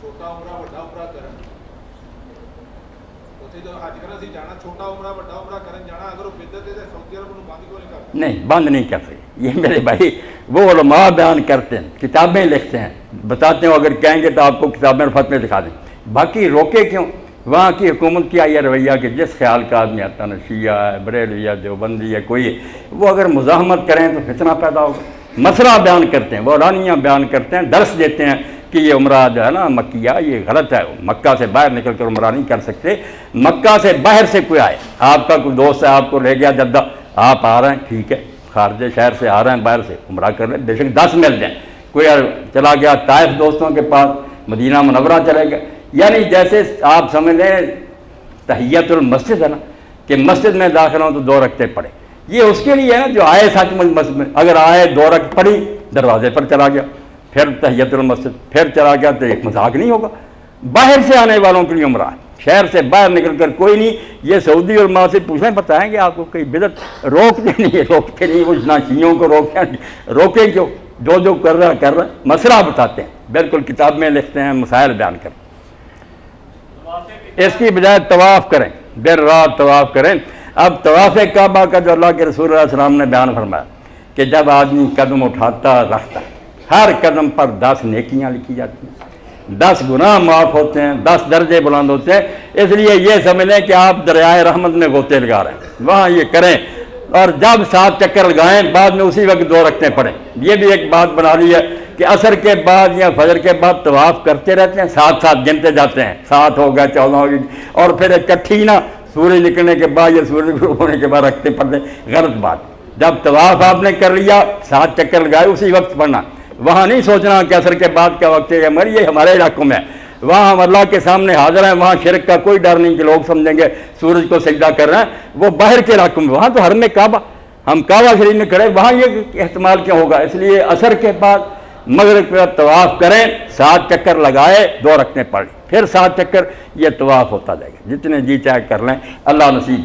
چھوٹا عمرہ وڈا عمرہ کرن اوتھے جو حج کرن سی جانا چھوٹا عمرہ وڈا عمرہ کرن جانا اگر وہ بدعت ہے تے سعودی عرب نوں بند کیوں نہیں کرتے؟ نہیں، بند نہیں کر سکتے. یہ میرے بھائی وہ علماء بیان کرتے ہیں، کتابیں لکھتے ہیں، بتاتے ہیں. اگر کہیں گے تو آپ کو کتابیں اور فتوے دکھا دیں. باقی روکے کیوں؟ وہاں کی حکومت کی یہ رویہ کہ جس خیال کا آدمی آتا ہے، شیعہ ہے، بریلوی ہے، دیوبندی ہے، کوئی ہے، وہ اگر مزاحمت کریں تو فتنہ پیدا ہوگا. مسئلہ بیان کرتے ہیں، وہ اعلانیہ بیان کرتے ہیں، درس دیتے ہیں کہ یہ عمرہ جو ہے نا مکیہ یہ غلط ہے، مکہ سے باہر نکل کر عمرہ نہیں کر سکتے. مکہ سے باہر سے کوئی آئے، آپ کا کوئی دوست ہے آپ کو لے گیا جدہ، آپ آ رہے ہیں، ٹھیک ہے، خارج شہر سے آ رہے ہیں، باہر سے عمرہ کر لیں، بے شک 10 مل جائیں. کوئی چلا گیا طائف دوستوں کے پاس، مدینہ منورہ چلے گئے، یعنی جیسے آپ سمجھ لیں تحیت المسجد ہے نا کہ مسجد میں داخل ہوں تو 2 رکعتیں پڑھیں، یہ اس کے لیے ہے نا جو آئے سچ مچ مسجد میں. اگر آئے 2 رکعت پڑھی، دروازے پر چلا گیا، پھر تحیت المسجد، پھر چلا گیا، تو ایک مذاق نہیں ہوگا. باہر سے آنے والوں کے لیے عمرہ ہے، شہر سے باہر نکل کر کوئی نہیں. یہ سعودی علماء سے پوچھیں، بتائیں گے آپ کو کوئی بدعت روکتے نہیں، وہ نہ شیعوں کو روکیں کیوں؟ جو کر رہا ہے، مسئلہ بتاتے ہیں، بالکل کتاب میں لکھتے ہیں، مسائل بیان کرتے ہیں. اس کی بجائے طواف کریں، دیر رات طواف کریں. اب طواف کعبہ کا جو اللہ کے رسول اللہ علیہ وسلم نے بیان فرمایا کہ جب آدمی قدم اٹھاتا رکھتا، ہر قدم پر 10 نیکیاں لکھی جاتی ہیں، 10 گناہ معاف ہوتے ہیں، 10 درجے بلند ہوتے ہیں. اس لیے یہ سمجھ لیں کہ آپ دریائے رحمت میں غوطے لگا رہے ہیں، وہاں یہ کریں. اور جب 7 چکر لگائیں بعد میں اسی وقت 2 رکعتیں پڑھیں. یہ بھی ایک بات بنا لی ہے کہ عصر کے بعد یا فجر کے بعد طواف کرتے رہتے ہیں، ساتھ گنتے جاتے ہیں، 7 ہو گئے، 14 ہو گئی، اور پھر اکٹھی نہ سورج نکلنے کے بعد یا سورج غروب ہونے کے بعد رکھتے پڑھتے. غلط بات. جب طواف آپ نے کر لیا، 7 چکر لگائے، اسی وقت پڑھنا. وہاں نہیں سوچنا کہ عصر کے بعد کیا وقت ہے، ہماری یہ ہمارے علاقوں میں ہے، وہاں ہم اللہ کے سامنے حاضر ہیں، وہاں شرک کا کوئی ڈر نہیں کہ لوگ سمجھیں گے سورج کو سجدہ کر رہے ہیں. وہ باہر کے علاقوں میں، وہاں تو حرم کعبہ، ہم کعبہ شریف میں کھڑے، وہاں یہ احتمال کیوں ہوگا؟ اس لیے عصر کے بعد مغرب کے بعد طواف کریں، 7 چکر لگائے، 2 رکعتیں پڑھ، پھر 7 چکر، یہ طواف ہوتا جائے گا. جتنے جی چاہے کر لیں، اللہ نصیب